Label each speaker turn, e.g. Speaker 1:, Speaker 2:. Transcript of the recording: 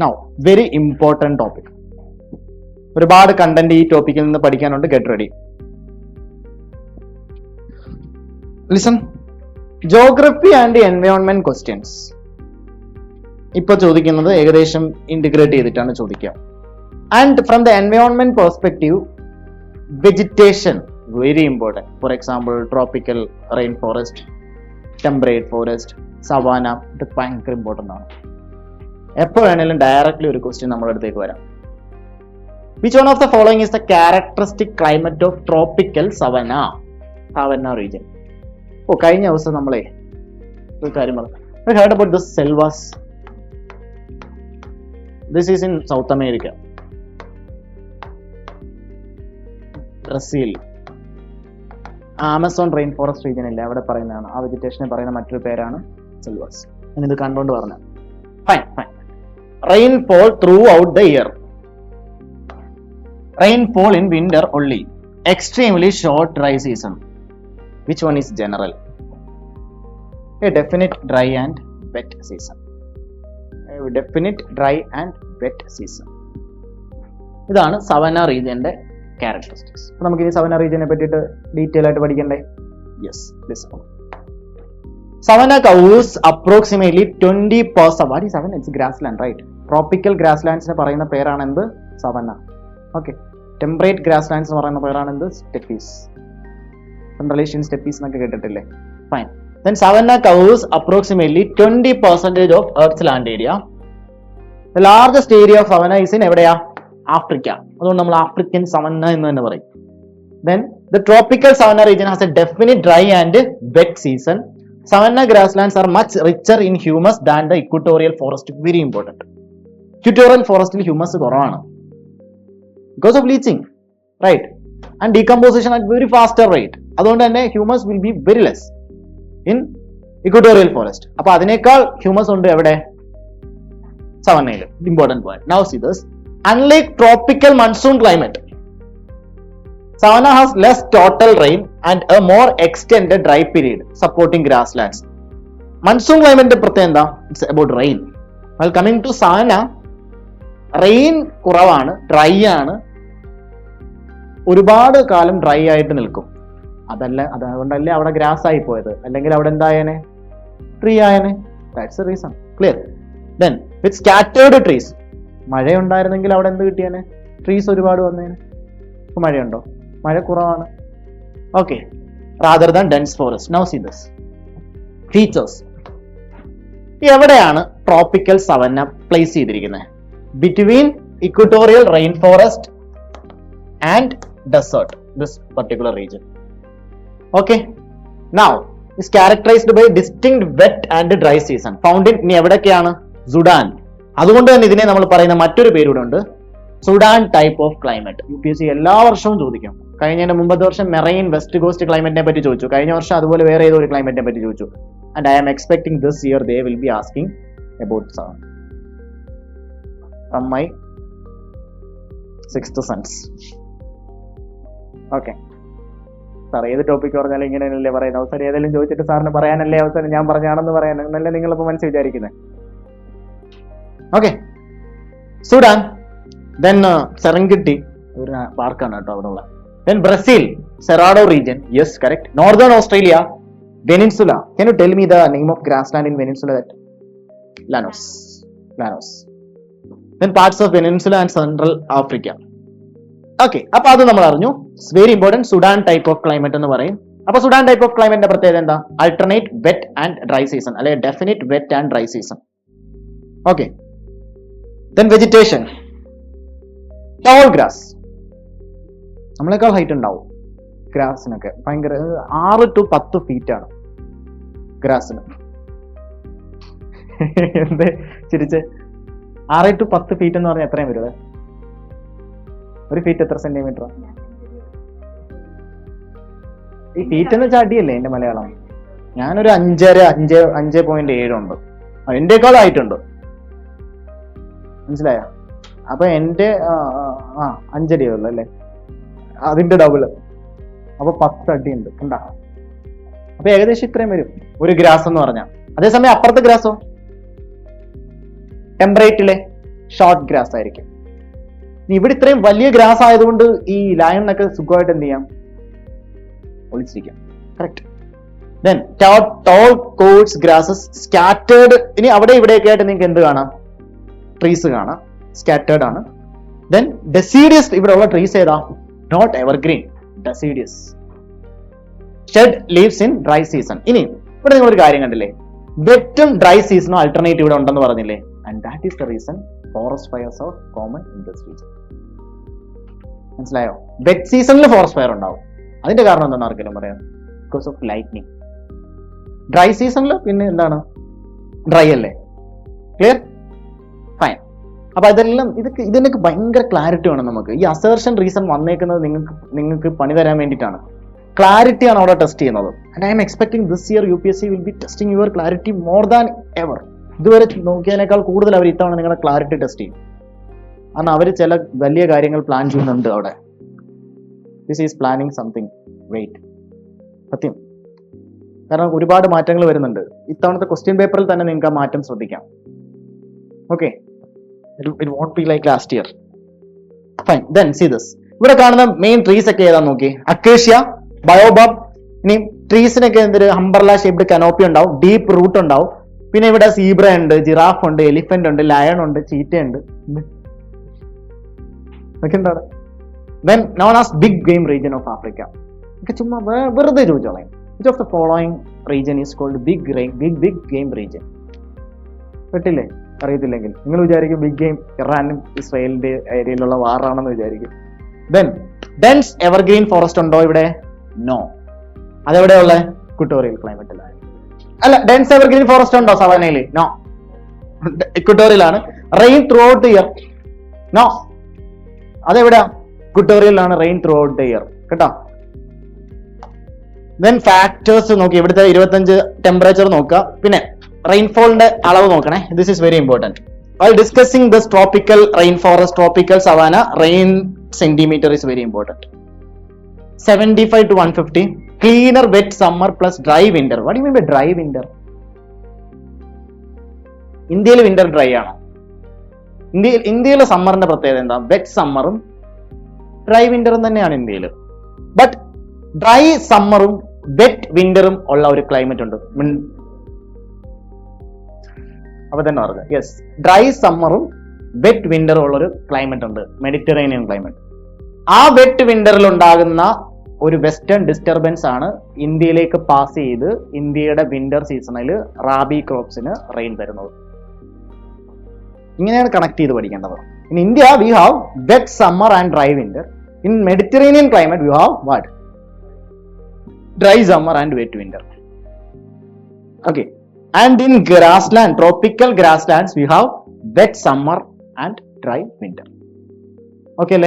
Speaker 1: Now very important topic. ഒരുപാട് content ഈ ടോപ്പിക്കിൽ നിന്ന് പഠിക്കാനുണ്ട്. Get ready. Listen. Geography and environment questions ഇപ്പൊ ചോദിക്കുന്നത് ഏകദേശം ഇന്റഗ്രേറ്റ് ചെയ്തിട്ടാണ് ചോദിക്കുക. And from the environment perspective, vegetation very important. For example tropical rain forest, temperate forest, savanna, ഇത് ഭയങ്കര ഇമ്പോർട്ടൻ്റ് ആണ്. എപ്പോൾ വേണേലും ഡയറക്ട്ലി ഒരു ക്വസ്റ്റ്യൻ നമ്മുടെ അടുത്തേക്ക് വരാം. Which one of the following is the characteristic climate of tropical savanna region? കഴിഞ്ഞ ദിവസം നമ്മളെ ഒരു കാര്യം പറഞ്ഞു. Heard about this selvas. This is in South America, Brazil, Amazon rain forest region ഇല്ലേ, അവിടെ പറയുന്നതാണ്. ആ വെജിറ്റേഷനെ പറയുന്ന മറ്റൊരു പേരാണ് സെൽവാസ്. ഞാൻ ഇത് കണ്ടുകൊണ്ട് പറഞ്ഞു. Fine. Rainfall throughout the year. Rainfall in winter only. Extremely short dry season. Which one is general? A definite dry and wet season. A definite dry and wet season. ഇതാണ് സവന റീജിയന്റെ ക്യാരക്ടറിസ്റ്റിക്സ്. നമുക്ക് ഇനി സവന റീജിയനെ പറ്റിയിട്ട് ഡീറ്റെയിൽ ആയിട്ട് പഠിക്കണ്ടേ? Yes, listen. Savanna covers approximately 20%. What is savanna? It's grassland, right? Tropical grasslands നെ പറയുന്ന പേരാണ് എന്ത്? സവന്ന. ഓക്കെ. ടെമ്പറേറ്റ് ഗ്രാസ്ലാൻഡ്സ് എന്ന് പറയുന്ന പേരാണ് എന്ത്? സ്റ്റെപ്പീസ്. സെൻട്രൽ ഏഷ്യൻ സ്റ്റെപ്പീസ് എന്നൊക്കെ കേട്ടിട്ടില്ലേ? Fine. Then savanna covers approximately 20% of Earth's land area. The largest area of savanna is in എവിടെയാ? ആഫ്രിക്ക. അതുകൊണ്ട് നമ്മൾ ആഫ്രിക്കൻ സവന്ന എന്ന് തന്നെ പറയും. Then the tropical savanna region has a definite dry and wet season. Savanna grasslands are much richer in humus than the equatorial forest. Very important. Equatorial forest il humus കുറവാണ് because of bleaching, right? And decomposition at very faster rate. അതുകൊണ്ട് തന്നെ humus will be very less in equatorial forest. അപ്പോൾ അതിനേക്കാൾ humus ഉണ്ട് എവിടെ? സവന്നയിൽ. Important point. Now see this. Unlike tropical monsoon climate, Savanna has less total rain and a more extended dry period, supporting grasslands. Monsoon climate പ്രത്യേകത എന്താ? It's about rain. While coming to Savanna, rain കുറവാണ്, dry ആണ്, ഒരുപാട് കാലം dry ആയിട്ട് നിൽക്കും. അതുകൊണ്ടല്ലേ അവിടെ ഗ്രാസ് ആയി പോയത്, അല്ലെങ്കിൽ അവിടെ എന്തായേനെ? ട്രീ ആയേനെ. That's the reason. Clear? Then with scattered trees, മഴയുണ്ടായിരുന്നെങ്കിൽ അവിടെ എന്ത് കിട്ടിയേനെ? ട്രീസ് ഒരുപാട് വന്നേനെ. ഇപ്പൊ മഴയുണ്ടോ? മഴ കുറവാണ്. Okay. Rather than dense forest. Now see this features. എവിടെയാണ് ട്രോപ്പിക്കൽ സവന്ന പ്ലേസ് ചെയ്തിരിക്കുന്നത്? Between equatorial rain forest and desert, this particular region. Okay. Now is characterized by distinct wet and dry season. Found in എവിടെയൊക്കെയാണ്? Sudan. അതുകൊണ്ട് തന്നെ ഇതിനെ നമ്മൾ പറയുന്ന മറ്റൊരു പേരൂടെ ഉണ്ട്, Sudan type of climate. UPSC എല്ലാ വർഷവും ചോദിക്കും. കഴിഞ്ഞതിന്റെ മുമ്പത്തെ വർഷം മെറൈൻ വെസ്റ്റ് കോസ്റ്റ് ക്ലൈമറ്റിനെ പറ്റി ചോദിച്ചു. കഴിഞ്ഞ വർഷം അതുപോലെ വേറെ ഏതോ ഒരു ക്ലൈമറ്റിനെ പറ്റി ചോദിച്ചു. And I am expecting this year they will be asking about savanna from my sixth sense. Okay. Sir ഏത് ടോപ്പിക് പറഞ്ഞാലും ഇങ്ങനെയല്ലേ പറയുന്നത്? അവസരം ഏതെങ്കിലും ചോദിച്ചിട്ട് സാറിന് പറയാനല്ലേ അവസരം ഞാൻ പറഞ്ഞാണെന്ന് പറയാനല്ലേ നിങ്ങളിപ്പോൾ മനസ്സിൽ വിചാരിക്കുന്നത്? ഓക്കെ. സുഡാൻ, then Serengeti, ഒരു പാർക്കാണ് കേട്ടോ അവിടെ ഉള്ള. Then Brazil, Cerrado region, yes correct. Northern Australia, Peninsula. Can you tell me the name of grassland in Peninsula? That Llanos. Then parts of Peninsula and Central Africa. Okay, അപ്പോൾ അത് നമ്മൾ അറിഞ്ഞു. It's very important. Sudan type of climate എന്ന് പറയും. അപ്പോൾ Sudan type of climate പ്രത്യേകത എന്താ? Alternate wet and dry season, അല്ലെങ്കിൽ definite wet and dry season. Okay. Then vegetation. Tall grass. നമ്മളെക്കാൾ ഹൈറ്റ് ഉണ്ടാവും ഗ്രാസിനൊക്കെ. ഭയങ്കര 6 to 10 feet ആണ് ഗ്രാസിന്. എന്ത് ചിരിച്ച്? 6 to 10 feet എന്ന് പറഞ്ഞാൽ എത്രയും വരുന്നത്? ഒരു ഫീറ്റ് എത്ര സെന്റിമീറ്റർ? ഈ ഫീറ്റ് എന്ന് വെച്ചാൽ അടിയല്ലേ എന്റെ മലയാളം? ഞാനൊരു 5.7 ഉണ്ട്. എന്റെക്കാൾ ആയിട്ടുണ്ട്, മനസ്സിലായ? അപ്പൊ എന്റെ 5 അടിയേ ഉള്ളു അല്ലേ, അതിന്റെ ഡബിള്. അപ്പൊ 10 അടി ഉണ്ട്, കണ്ടാ? അപ്പൊ ഏകദേശം ഇത്രയും വരും ഒരു ഗ്രാസ് എന്ന് പറഞ്ഞാൽ. അതേസമയം അപ്പുറത്തെ ഗ്രാസോ ടെമ്പറേറ്റിലെ ഷോർട്ട് ഗ്രാസ് ആയിരിക്കും. ഇവിടെ ഇത്രയും വലിയ ഗ്രാസ് ആയതുകൊണ്ട് ഈ ലയണിനൊക്കെ സുഖമായിട്ട് എന്ത് ചെയ്യാം, ഒളിച്ചിരിക്കാം. Correct. Then tall coarse grasses scattered. ഇനി അവിടെ ഇവിടെയൊക്കെ ആയിട്ട് നിങ്ങൾക്ക് എന്ത് കാണാം, ട്രീസ് കാണാം, സ്കാറ്റേർഡ് ആണ്. ദെൻ ഡെസീഡിയസ്, ഇവിടെ ഉള്ള ട്രീസ് ഏതാ, not evergreen, deciduous. Shed leaves in dry season. ഇനി ഇവിടെ നിങ്ങൾ ഒരു കാര്യം കണ്ടില്ലേ, വെറ്റും ഡ്രൈ സീസണും ആൾട്ടർനേറ്റീവ് ഇവിടെ ഉണ്ടെന്ന് പറഞ്ഞില്ലേ, and that is the reason forest fires are common in this region. മനസ്സിലായോ? വെറ്റ് സീസണിൽ ഫോറസ്റ്റ് ഫയർ ഉണ്ടാവും. അതിന്റെ കാരണം എന്താണ് ആർക്കെങ്കിലും പറയാം, ബിക്കോസ് ഓഫ് ലൈറ്റ്നിങ്. ഡ്രൈ സീസണിൽ പിന്നെ എന്താണ്, ഡ്രൈ അല്ലേ. ക്ലിയർ? ഫൈൻ. അപ്പൊ അതെല്ലാം ഇതിനൊക്കെ ഭയങ്കര ക്ലാരിറ്റി വേണം നമുക്ക്. ഈ അസേർഷൻ റീസൺ വന്നേക്കുന്നത് നിങ്ങൾക്ക് പണി തരാൻ വേണ്ടിയിട്ടാണ്. ക്ലാരിറ്റി ആണ് അവിടെ ടെസ്റ്റ് ചെയ്യുന്നത്. And I M expecting this year UPSC will be testing your clarity more than ever. ഇതുവരെ നോക്കിയതിനേക്കാൾ കൂടുതൽ അവർ ഇത്തവണ നിങ്ങളുടെ ക്ലാരിറ്റി ടെസ്റ്റ് ചെയ്യും. കാരണം അവർ ചില വലിയ കാര്യങ്ങൾ പ്ലാൻ ചെയ്യുന്നുണ്ട് അവിടെ. This is planning something. Wait. സത്യം. കാരണം ഒരുപാട് മാറ്റങ്ങൾ വരുന്നുണ്ട്. ഇത്തവണത്തെ ക്വസ്റ്റ്യൻ പേപ്പറിൽ തന്നെ നിങ്ങൾക്ക് ആ മാറ്റം ശ്രദ്ധിക്കാം. Okay, it won't be like last year. Fine. Then see this. ഇവിടെ കാണുന്ന മെയിൻ ട്രീസ് ഒക്കെ ഏതാന്ന് നോക്കി. Acacia, baobab. ഇനി ട്രീസിനൊക്കെ എന്തൊരു ഹംബർല ഷേപ്ഡ് കനോപ്പി ഉണ്ടാവും, ഡീപ്പ് റൂട്ട് ഉണ്ടാവും. പിന്നെ ഇവിടെ സീബ്ര ഉണ്ട്, ജിറാഫ് ഉണ്ട്, എലിഫന്റ് ഉണ്ട്, ലയൺ ഉണ്ട്, ചീറ്റ ഉണ്ട്. എന്താണ് then known as big game region of Africa. ചുമ്മാ വെറുതെ ചോദിച്ചോളാം. Which of the following region is called big game region? പെട്ടില്ലേ? അറിയത്തില്ലെങ്കിൽ നിങ്ങൾ വിചാരിക്കും ബിഗ് ഗെയിം ഇറാനും ഇസ്രായേലിന്റെ ഏരിയയിലുള്ള വാറാണെന്ന് വിചാരിക്കും. ദെൻ ഡെൻസ് എവർഗ്രീൻ ഫോറസ്റ്റ് ഉണ്ടോ ഇവിടെ? നോ. അതെവിടെയുള്ള? ഇക്വട്ടോറിയൽ ക്ലൈമറ്റിലാണ്. അല്ല, ഡെൻസ് എവർഗ്രീൻ ഫോറസ്റ്റ് ഉണ്ടോ സവാനയിൽ? നോ. ഇക്വട്ടോറിയലാണ്. Rain throughout the year? No. അതെവിടെയാ? ഇക്വട്ടോറിയലാണ് rain throughout the year. കേട്ടോ. ദെൻ ഫാക്ടേഴ്സ് നോക്കി. ഇവിടുത്തെ 25 ടെമ്പറേച്ചർ നോക്കുക. പിന്നെ റെയിൻഫോളിന്റെ അളവ് നോക്കണേ. This is very important. While discussing this tropical rainforest, tropical savanna, rain centimeter is very important. 75 to 150. Cleaner wet summer plus dry winter. What do you mean by dry winter? ഇന്ത്യയിൽ winter dry ആണ്. ഇന്ത്യയിലെ സമ്മറിന്റെ പ്രത്യേകത എന്താ? Wet സമ്മറും dry വിന്ററും തന്നെയാണ് ഇന്ത്യയിൽ. But dry സമ്മറും wet വിന്ററും ഉള്ള ഒരു climate ഉണ്ട്. അപ്പൊ തന്നെ പറഞ്ഞു. യെസ്, ഡ്രൈ സമ്മറും വെറ്റ് വിന്ററും ഉള്ള ഒരു ക്ലൈമറ്റ് ഉണ്ട്, മെഡിറ്ററേനിയൻ ക്ലൈമറ്റ്. ആ വെറ്റ് വിന്ററിൽ ഉണ്ടാകുന്ന ഒരു വെസ്റ്റേൺ ഡിസ്റ്റർബൻസ് ആണ് ഇന്ത്യയിലേക്ക് പാസ് ചെയ്ത് ഇന്ത്യയുടെ വിന്റർ സീസണിൽ റാബി ക്രോപ്സിന് റെയിൻ തരുന്നത്. ഇങ്ങനെയാണ് കണക്ട് ചെയ്ത് പഠിക്കേണ്ടത്. In India we have wet summer and dry winter. In Mediterranean climate we have what? Dry summer and wet winter. Okay. And in grassland, tropical grasslands, we have wet summer and dry winter. Okay,